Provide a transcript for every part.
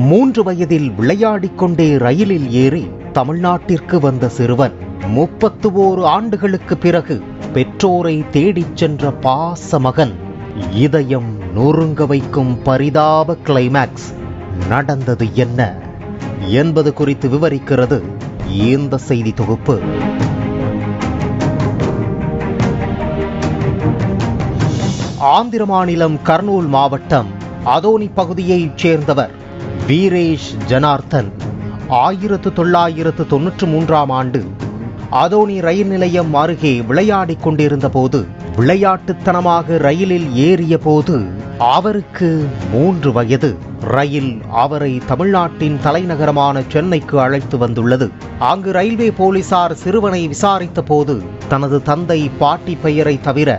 3 வயதில் விளையாடிக் கொண்டே ரயிலில் ஏறி தமிழ்நாட்டிற்கு வந்த சிறுவன் 31 ஆண்டுகளுக்கு பிறகு பெற்றோரை தேடிச் சென்ற பாச மகன். இதயம் நொறுங்க வைக்கும் பரிதாப கிளைமேக்ஸ். நடந்தது என்ன என்பது குறித்து விவரிக்கிறது இந்த செய்தி தொகுப்பு. ஆந்திர மாநிலம் கர்னூல் மாவட்டம் அதோனி பகுதியைச் சேர்ந்தவர் வீரேஷ் ஜனார்த்தன். 1993 ஆண்டு அதோனி ரயில் நிலையம் அருகே விளையாடிக் கொண்டிருந்த போது விளையாட்டுத்தனமாக ரயிலில் ஏறிய போது அவருக்கு 3 வயது. ரயில் அவரை தமிழ்நாட்டின் தலைநகரமான சென்னைக்கு அழைத்து வந்துள்ளது. அங்கு ரயில்வே போலீசார் சிறுவனை விசாரித்த போது தனது தந்தை பாட்டி பெயரை தவிர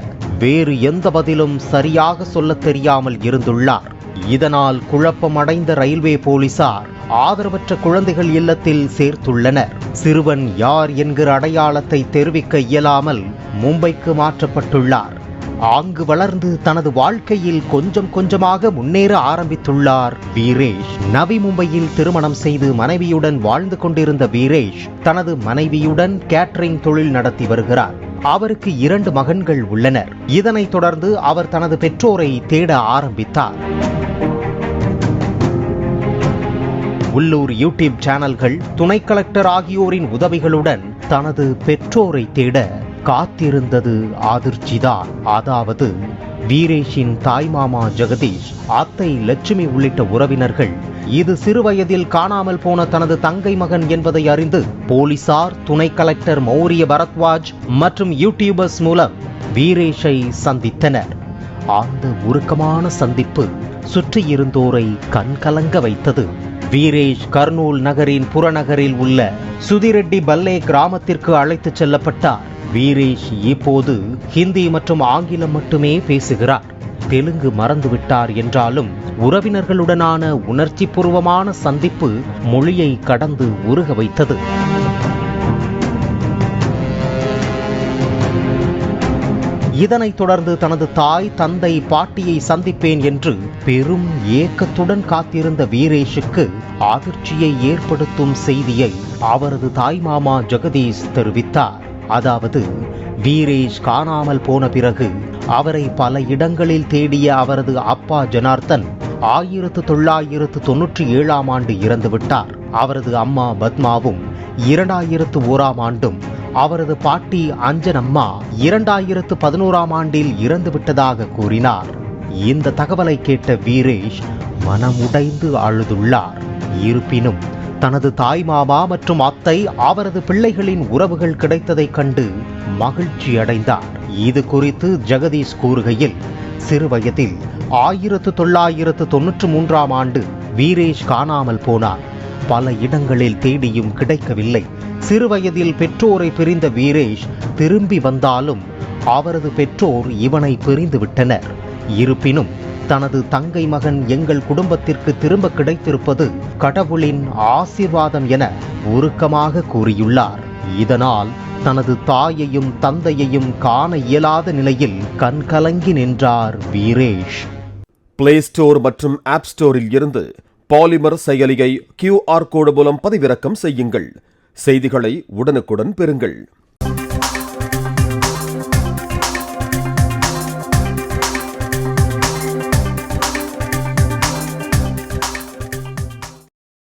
வேறு எந்த பதிலும் சரியாக சொல்ல தெரியாமல் இருந்துள்ளார். இதனால் குழப்பமடைந்த ரயில்வே போலீசார் ஆதரவற்ற குழந்தைகள் இல்லத்தில் சேர்த்துள்ளனர். சிறுவன் யார் என்கிற அடையாளத்தை தெரிவிக்க இயலாமல் மும்பைக்கு மாற்றப்பட்டுள்ளார். அங்கு வளர்ந்து தனது வாழ்க்கையில் கொஞ்சம் கொஞ்சமாக முன்னேற ஆரம்பித்துள்ளார் வீரேஷ். நவி மும்பையில் திருமணம் செய்து மனைவியுடன் வாழ்ந்து கொண்டிருந்த வீரேஷ் தனது மனைவியுடன் கேட்டரிங் தொழில் நடத்தி வருகிறார். அவருக்கு 2 மகன்கள் உள்ளனர். இதனைத் தொடர்ந்து அவர் தனது பெற்றோரை தேட ஆரம்பித்தார். உள்ளூர் யூடியூப் சேனல்கள், துணை கலெக்டர் ஆகியோரின் உதவிகளுடன் தனது பெற்றோரை தேட காத்திருந்தது அதிர்ச்சிதான். அதாவது வீரேஷின் தாய்மாமா ஜெகதீஷ், அத்தை லட்சுமி உள்ளிட்ட உறவினர்கள் இது சிறுவயதில் காணாமல் போன தனது தங்கை மகன் என்பதை அறிந்து போலீசார், துணை கலெக்டர் மௌரிய பரத்வாஜ் மற்றும் யூடியூபர்ஸ் மூலம் வீரேஷை சந்தித்தனர். அந்த உருக்கமான சந்திப்பு சுற்றியிருந்தோரை கண்கலங்க வைத்தது. வீரேஷ் கர்னூல் நகரின் புறநகரில் உள்ள சுதிரெட்டி பல்லே கிராமத்திற்கு அழைத்துச் செல்லப்பட்டார். வீரேஷ் இப்போது ஹிந்தி மற்றும் ஆங்கிலம் மட்டுமே பேசுகிறார். தெலுங்கு மறந்துவிட்டார் என்றாலும் உறவினர்களுடனான உணர்ச்சி பூர்வமான சந்திப்பு மொழியை கடந்து உருக வைத்தது. இதனைத் தொடர்ந்து தனது தாய், தந்தை, பாட்டியை சந்திப்பேன் என்று பெரும் ஏக்கத்துடன் காத்திருந்த வீரேஷுக்கு அதிர்ச்சியை ஏற்படுத்தும் செய்தியை அவரது தாய்மாமா ஜெகதீஷ் தெரிவித்தார். அதாவது வீரேஷ் காணாமல் போன பிறகு அவரை பல இடங்களில் தேடிய அவரது அப்பா ஜனார்த்தன் 1997 ஆண்டு இறந்துவிட்டார். அவரது அம்மா பத்மாவும் 2001 ஆண்டும், அவரது பாட்டி அஞ்சனம்மா 2011 ஆண்டில் இறந்துவிட்டதாக கூறினார். இந்த தகவலை கேட்ட வீரேஷ் மனமுடைந்து அழுதுள்ளார். இருப்பினும் தனது தாய்மாமா மற்றும் அத்தை, அவரது பிள்ளைகளின் உறவுகள் கிடைத்ததைக் கண்டு மகிழ்ச்சி அடைந்தார். இது குறித்து ஜெகதீஷ் கூறுகையில், சிறுவயதில் 1993 ஆண்டு வீரேஷ் காணாமல் போனார். பல இடங்களில் தேடியும் கிடைக்கவில்லை. சிறுவயதில் பெற்றோரை பிரிந்த வீரேஷ் திரும்பி வந்தாலும் அவரது பெற்றோர் இவனை பிரிந்து விட்டனர். இருப்பினும் தனது தங்கை மகன் எங்கள் குடும்பத்திற்கு திரும்ப கிடைத்திருப்பது கடவுளின் ஆசீர்வாதம் என உருக்கமாக கூறியுள்ளார். இதனால் தனது தாயையும் தந்தையையும் காண இயலாத நிலையில் கண்கலங்கி நின்றார் வீரேஷ். பிளே ஸ்டோர் மற்றும் ஆப் ஸ்டோரில் இருந்து பாலிமர் செயலியை QR கோடு மூலம் பதிவிறக்கம் செய்யுங்கள். செய்திகளை உடனுக்குடன் பெறுங்கள்.